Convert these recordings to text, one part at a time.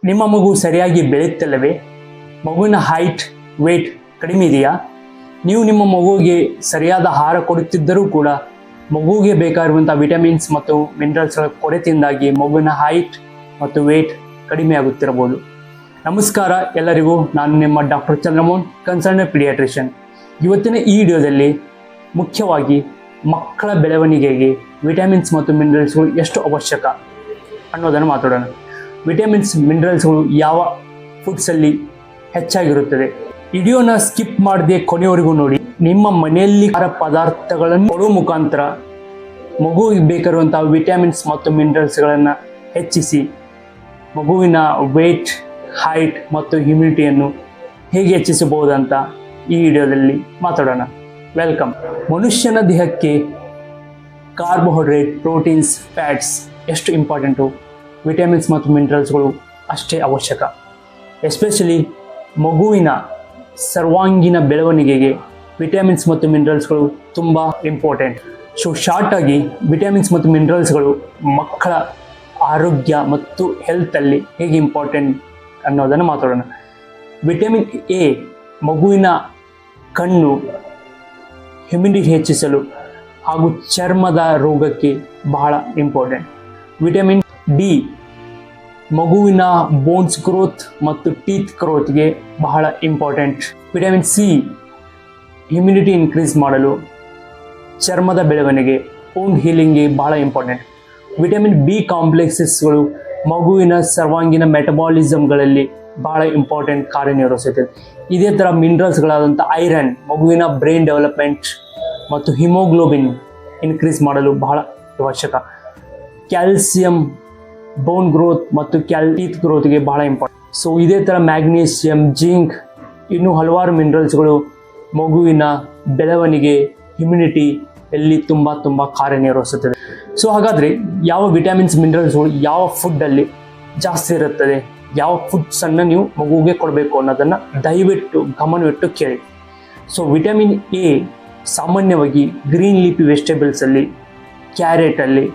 ನಿಮ್ಮ ಮಗು ಸರಿಯಾಗಿ ಬೆಳೆಯುತ್ತಲ್ಲವೇ? ಮಗುವಿನ ಹೈಟ್ ವೇಟ್ ಕಡಿಮೆ ಇದೆಯಾ? ನೀವು ನಿಮ್ಮ ಮಗುವಿಗೆ ಸರಿಯಾದ ಆಹಾರ ಕೊಡುತ್ತಿದ್ದರೂ ಕೂಡ ಮಗುವಿಗೆ ಬೇಕಾಗಿರುವಂಥ ವಿಟಮಿನ್ಸ್ ಮತ್ತು ಮಿನರಲ್ಸ್ಗಳ ಕೊರತೆಯಿಂದಾಗಿ ಮಗುವಿನ ಹೈಟ್ ಮತ್ತು ವೇಟ್ ಕಡಿಮೆ ಆಗುತ್ತಿರಬಹುದು. ನಮಸ್ಕಾರ ಎಲ್ಲರಿಗೂ, ನಾನು ನಿಮ್ಮ ಡಾಕ್ಟರ್ ಚಂದ್ರಮೋಹನ್, ಕನ್ಸಲ್ಟೆಂಟ್ ಪೀಡಿಯಾಟ್ರಿಷಿಯನ್. ಇವತ್ತಿನ ಈ ವಿಡಿಯೋದಲ್ಲಿ ಮುಖ್ಯವಾಗಿ ಮಕ್ಕಳ ಬೆಳವಣಿಗೆಗೆ ವಿಟಮಿನ್ಸ್ ಮತ್ತು ಮಿನರಲ್ಸ್ಗಳು ಎಷ್ಟು ಅವಶ್ಯಕ ಅನ್ನೋದನ್ನು ಮಾತಾಡೋಣ. ವಿಟಮಿನ್ಸ್ ಮಿನರಲ್ಸ್ಗಳು ಯಾವ ಫುಡ್ಸಲ್ಲಿ ಹೆಚ್ಚಾಗಿರುತ್ತದೆ? ವಿಡಿಯೋನ ಸ್ಕಿಪ್ ಮಾಡದೆ ಕೊನೆಯವರೆಗೂ ನೋಡಿ. ನಿಮ್ಮ ಮನೆಯಲ್ಲಿ ಆಹಾರ ಪದಾರ್ಥಗಳನ್ನು ಕೊಡುವ ಮುಖಾಂತರ ಮಗುವಿಗೆ ಬೇಕಾಗಿರುವಂಥ ವಿಟಮಿನ್ಸ್ ಮತ್ತು ಮಿನರಲ್ಸ್ಗಳನ್ನು ಹೆಚ್ಚಿಸಿ ಮಗುವಿನ ವೇಟ್, ಹೈಟ್ ಮತ್ತು ಇಮ್ಯುನಿಟಿಯನ್ನು ಹೇಗೆ ಹೆಚ್ಚಿಸಬಹುದಂತ ಈ ವಿಡಿಯೋದಲ್ಲಿ ಮಾತಾಡೋಣ. ವೆಲ್ಕಮ್. ಮನುಷ್ಯನ ದೇಹಕ್ಕೆ ಕಾರ್ಬೋಹೈಡ್ರೇಟ್, ಪ್ರೋಟೀನ್ಸ್, ಫ್ಯಾಟ್ಸ್ ಎಷ್ಟು ಇಂಪಾರ್ಟೆಂಟು, ವಿಟಮಿನ್ಸ್ ಮತ್ತು ಮಿನರಲ್ಸ್ಗಳು ಅಷ್ಟೇ ಅವಶ್ಯಕ. ಎಸ್ಪೆಷಲಿ ಮಗುವಿನ ಸರ್ವಾಂಗೀಣ ಬೆಳವಣಿಗೆಗೆ ವಿಟಮಿನ್ಸ್ ಮತ್ತು ಮಿನರಲ್ಸ್ಗಳು ತುಂಬ ಇಂಪಾರ್ಟೆಂಟ್. ಸೊ ಶಾರ್ಟಾಗಿ ವಿಟಮಿನ್ಸ್ ಮತ್ತು ಮಿನರಲ್ಸ್ಗಳು ಮಕ್ಕಳ ಆರೋಗ್ಯ ಮತ್ತು ಹೆಲ್ತಲ್ಲಿ ಹೇಗೆ ಇಂಪಾರ್ಟೆಂಟ್ ಅನ್ನೋದನ್ನು ಮಾತಾಡೋಣ. ವಿಟಮಿನ್ ಎ ಮಗುವಿನ ಕಣ್ಣು, ಇಮ್ಯುನಿಟಿ ಹೆಚ್ಚಿಸಲು ಹಾಗೂ ಚರ್ಮದ ರೋಗಕ್ಕೆ ಬಹಳ ಇಂಪಾರ್ಟೆಂಟ್. ವಿಟಮಿನ್ ಡಿ ಮಗುವಿನ ಬೋನ್ಸ್ ಗ್ರೋತ್ ಮತ್ತು ಟೀತ್ ಗ್ರೋತ್ಗೆ ಬಹಳ important. Vitamin C immunity increase ಮಾಡಲು, ಚರ್ಮದ ಬೆಳವಣಿಗೆ, ವೂಂಡ್ ಹೀಲಿಂಗ್ಗೆ ಬಹಳ ಇಂಪಾರ್ಟೆಂಟ್. ವಿಟಮಿನ್ ಬಿ ಕಾಂಪ್ಲೆಕ್ಸಸ್ಗಳು ಮಗುವಿನ ಸರ್ವಾಂಗೀಣ ಮೆಟಬಾಲಿಸಮ್ಗಳಲ್ಲಿ ಬಹಳ ಇಂಪಾರ್ಟೆಂಟ್ ಕಾರ್ಯನಿರ್ವಹಿಸುತ್ತದೆ. ಇದೇ ಥರ ಮಿನರಲ್ಸ್ಗಳಾದಂಥ ಐರನ್ ಮಗುವಿನ ಬ್ರೈನ್ ಡೆವಲಪ್ಮೆಂಟ್ ಮತ್ತು ಹಿಮೋಗ್ಲೋಬಿನ್ ಇನ್ಕ್ರೀಸ್ ಮಾಡಲು ಬಹಳ ಅವಶ್ಯಕ. ಕ್ಯಾಲ್ಸಿಯಂ ಬೋನ್ ಗ್ರೋತ್ ಮತ್ತು ಟೀತ್ ಗ್ರೋತ್ಗೆ ಬಹಳ ಇಂಪಾರ್ಟೆಂಟ್. ಸೊ ಇದೇ ಥರ ಮ್ಯಾಗ್ನೀಷಿಯಂ, ಜಿಂಕ್, ಇನ್ನೂ ಹಲವಾರು ಮಿನರಲ್ಸ್ಗಳು ಮಗುವಿನ ಬೆಳವಣಿಗೆ, ಇಮ್ಯುನಿಟಿ ಎಲ್ಲಿ ತುಂಬ ಕಾರ್ಯನಿರ್ವಹಿಸುತ್ತದೆ. ಸೊ ಹಾಗಾದರೆ ಯಾವ ವಿಟಮಿನ್ಸ್ ಮಿನರಲ್ಸ್ಗಳು ಯಾವ ಫುಡ್ಡಲ್ಲಿ ಜಾಸ್ತಿ ಇರುತ್ತದೆ, ಯಾವ ಫುಡ್ಸನ್ನು ನೀವು ಮಗುವಿಗೆ ಕೊಡಬೇಕು ಅನ್ನೋದನ್ನು ದಯವಿಟ್ಟು ಗಮನವಿಟ್ಟು ಕೇಳಿ. ಸೊ ವಿಟಮಿನ್ ಎ ಸಾಮಾನ್ಯವಾಗಿ ಗ್ರೀನ್ ಲೀಫಿ ವೆಜಿಟೇಬಲ್ಸಲ್ಲಿ, ಕ್ಯಾರೆಟಲ್ಲಿ,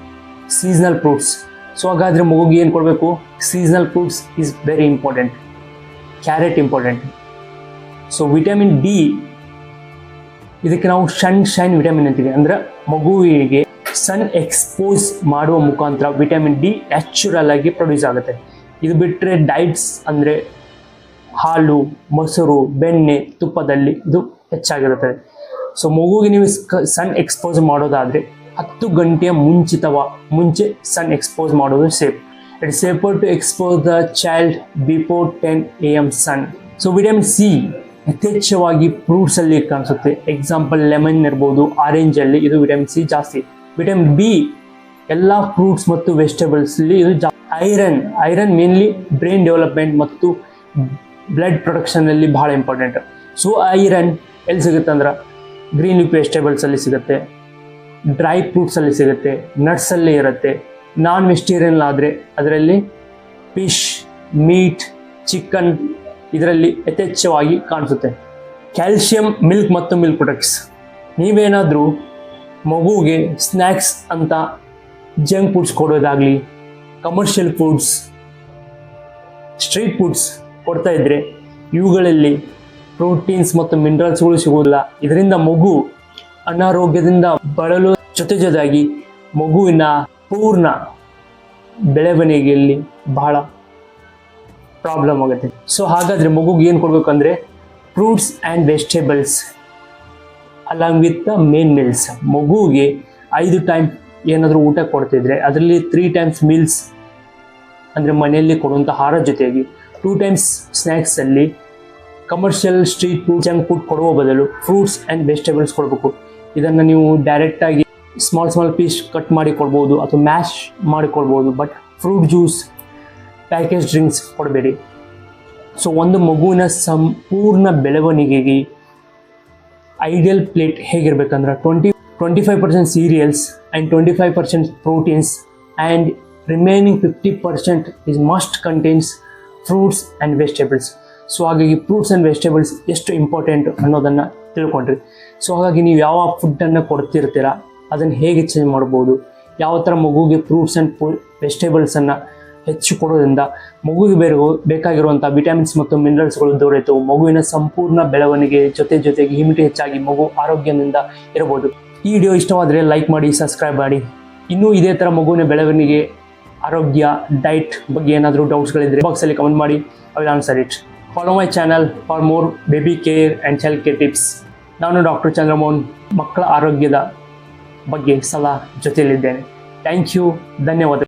ಸೀಸನಲ್ ಫ್ರೂಟ್ಸ್. ಸೊ ಹಾಗಾದರೆ ಮಗುಗೆ ಏನು ಕೊಡಬೇಕು? Seasonal fruits is very important. Carrot important. So vitamin D ಇದಕ್ಕೆ ನಾವು ಸನ್ಶೈನ್ ವಿಟಮಿನ್ ಅಂತೀವಿ. ಅಂದರೆ ಮಗುವಿಗೆ ಸನ್ ಎಕ್ಸ್ಪೋಸ್ ಮಾಡುವ ಮುಖಾಂತರ ವಿಟಮಿನ್ ಡಿ ನ್ಯಾಚುರಲ್ ಆಗಿ ಪ್ರೊಡ್ಯೂಸ್ ಆಗುತ್ತೆ. ಇದು ಬಿಟ್ಟರೆ ಡೈಟ್ಸ್ ಅಂದರೆ ಹಾಲು, ಮೊಸರು, ಬೆಣ್ಣೆ, ತುಪ್ಪದಲ್ಲಿ ಇದು ಹೆಚ್ಚಾಗಿರುತ್ತದೆ. ಸೊ ಮಗುವಿಗೆ ನೀವು ಸನ್ ಎಕ್ಸ್ಪೋಸ್ ಮಾಡೋದಾದರೆ 10 ಗಂಟೆಯ ಮುಂಚೆ ಸನ್ ಎಕ್ಸ್ಪೋಸ್ ಮಾಡೋದು safe. It's safer to expose the child before 10 AM sun. So vitamin C ಯಥೇಚ್ಛವಾಗಿ ಫ್ರೂಟ್ಸಲ್ಲಿ ಕಾಣಿಸುತ್ತೆ. ಎಕ್ಸಾಂಪಲ್ ಲೆಮನ್ ಇರ್ಬೋದು, ಆರೆಂಜಲ್ಲಿ ಇದು ವಿಟಮಿನ್ ಸಿ ಜಾಸ್ತಿ. ವಿಟಮಿನ್ ಬಿ ಎಲ್ಲ ಫ್ರೂಟ್ಸ್ ಮತ್ತು ವೆಜಿಟೇಬಲ್ಸಲ್ಲಿ ಇದು ಜಾಸ್ತಿ. ಐರನ್ ಮೇನ್ಲಿ ಬ್ರೈನ್ ಡೆವಲಪ್ಮೆಂಟ್ ಮತ್ತು ಬ್ಲಡ್ ಪ್ರೊಡಕ್ಷನಲ್ಲಿ ಬಹಳ ಇಂಪಾರ್ಟೆಂಟ್. ಸೊ ಐರನ್ ಎಲ್ಲಿ ಸಿಗುತ್ತೆ ಅಂದ್ರೆ ಗ್ರೀನ್ ಲೀಫ್ ವೆಜಿಟೇಬಲ್ಸಲ್ಲಿ ಸಿಗುತ್ತೆ, ಡ್ರೈ ಫ್ರೂಟ್ಸಲ್ಲಿ ಸಿಗುತ್ತೆ, ನಟ್ಸಲ್ಲಿ ಇರುತ್ತೆ. ನಾನ್ ವೆಜಿಟೇರಿಯನ್ ಆದರೆ ಅದರಲ್ಲಿ ಫಿಶ್, ಮೀಟ್, ಚಿಕನ್ ಇದರಲ್ಲಿ ಯಥೇಚ್ಛವಾಗಿ ಕಾಣಿಸುತ್ತೆ. ಕ್ಯಾಲ್ಶಿಯಂ ಮಿಲ್ಕ್ ಮತ್ತು ಮಿಲ್ಕ್ ಪ್ರೊಡಕ್ಟ್ಸ್. ನೀವೇನಾದರೂ ಮಗುವಿಗೆ ಸ್ನ್ಯಾಕ್ಸ್ ಅಂತ ಜಂಕ್ ಫುಡ್ಸ್ ಕೊಡೋದಾಗಲಿ, ಕಮರ್ಷಿಯಲ್ ಫುಡ್ಸ್, ಸ್ಟ್ರೀಟ್ ಫುಡ್ಸ್ ಕೊಡ್ತಾ ಇದ್ದರೆ ಇವುಗಳಲ್ಲಿ ಪ್ರೋಟೀನ್ಸ್ ಮತ್ತು ಮಿನರಲ್ಸ್ಗಳು ಸಿಗೋದಿಲ್ಲ. ಇದರಿಂದ ಮಗು ಅನಾರೋಗ್ಯದಿಂದ ಬಳಲು ಜೊತೆಯಾಗಿ ಮಗುವಿನ ಪೂರ್ಣ ಬೆಳವಣಿಗೆಯಲ್ಲಿ ಬಹಳ ಪ್ರಾಬ್ಲಮ್ ಆಗುತ್ತೆ. ಸೊ ಹಾಗಾದರೆ ಮಗುಗೆ ಏನು ಕೊಡಬೇಕಂದ್ರೆ fruits and vegetables along with the main meals. ಮಗುವಿಗೆ 5 ಟೈಮ್ ಏನಾದರೂ ಊಟ ಕೊಡ್ತಿದ್ರೆ ಅದರಲ್ಲಿ 3 ಟೈಮ್ಸ್ ಮೀಲ್ಸ್ ಅಂದರೆ ಮನೆಯಲ್ಲಿ ಕೊಡುವಂಥ ಆಹಾರ ಜೊತೆಗೆ 2 ಟೈಮ್ಸ್ ಸ್ನ್ಯಾಕ್ಸಲ್ಲಿ commercial street food, junk food ಕೊಡುವ ಬದಲು ಫ್ರೂಟ್ಸ್ ಆ್ಯಂಡ್ ವೆಜಿಟೇಬಲ್ಸ್ ಕೊಡಬೇಕು. ಇದನ್ನು ನೀವು ಡೈರೆಕ್ಟಾಗಿ ಸ್ಮಾಲ್ ಪೀಸ್ ಕಟ್ ಮಾಡಿ ಕೊಡ್ಬೋದು ಅಥವಾ ಮ್ಯಾಶ್ ಮಾಡಿ ಕೊಡ್ಬೋದು. But fruit juice, package drinks ಕೊಡಬೇಡಿ. ಸೊ ಒಂದು ಮಗುವಿನ ಸಂಪೂರ್ಣ ಬೆಳವಣಿಗೆಗೆ ಐಡಿಯಲ್ ಪ್ಲೇಟ್ ಹೇಗಿರಬೇಕಂದ್ರೆ 25% cereals and 25% proteins and remaining 50% is must contains fruits and vegetables. So ಹಾಗಾಗಿ ಫ್ರೂಟ್ಸ್ ಆ್ಯಂಡ್ ವೆಜಿಟೇಬಲ್ಸ್ ಎಷ್ಟು ಇಂಪಾರ್ಟೆಂಟ್ ಅನ್ನೋದನ್ನು ತಿಳ್ಕೊಂಡ್ರಿ. ಸೊ ಹಾಗಾಗಿ ನೀವು ಯಾವ ಫುಡ್ಡನ್ನು ಕೊಡ್ತಿರ್ತೀರ ಅದನ್ನು ಹೇಗೆ ಚೇಂಜ್ ಮಾಡ್ಬೋದು, ಯಾವ ಥರ ಮಗುವಿಗೆ ಫ್ರೂಟ್ಸ್ ಆ್ಯಂಡ್ ವೆಜಿಟೇಬಲ್ಸನ್ನು ಹೆಚ್ಚು ಕೊಡೋದ್ರಿಂದ ಮಗುವಿಗೆ ಬೇಕಾಗಿರುವಂಥ ವಿಟಮಿನ್ಸ್ ಮತ್ತು ಮಿನರಲ್ಸ್ಗಳು ದೊರೆತು ಮಗುವಿನ ಸಂಪೂರ್ಣ ಬೆಳವಣಿಗೆ ಜೊತೆಗೆ ಇಮ್ಯುನಿಟಿ ಹೆಚ್ಚಾಗಿ ಮಗು ಆರೋಗ್ಯದಿಂದ ಇರಬಹುದು. ಈ ವಿಡಿಯೋ ಇಷ್ಟವಾದರೆ ಲೈಕ್ ಮಾಡಿ, ಸಬ್ಸ್ಕ್ರೈಬ್ ಮಾಡಿ. ಇನ್ನೂ ಇದೇ ಥರ ಮಗುವಿನ ಬೆಳವಣಿಗೆ, ಆರೋಗ್ಯ, ಡೈಟ್ ಬಗ್ಗೆ ಏನಾದರೂ ಡೌಟ್ಸ್ಗಳಿದ್ದರೆ ಬಾಕ್ಸಲ್ಲಿ ಕಮೆಂಟ್ ಮಾಡಿ. I will answer it. Follow my channel for more baby care and child care tips. ನಾನು ಡಾಕ್ಟರ್ ಚಂದ್ರಮೋಹನ್, ಮಕ್ಕಳ ಆರೋಗ್ಯದ ಬಗ್ಗೆ ಸಲಹೆ ಜೊತೆಯಲ್ಲಿದ್ದೇನೆ. ಥ್ಯಾಂಕ್ ಯು, ಧನ್ಯವಾದ.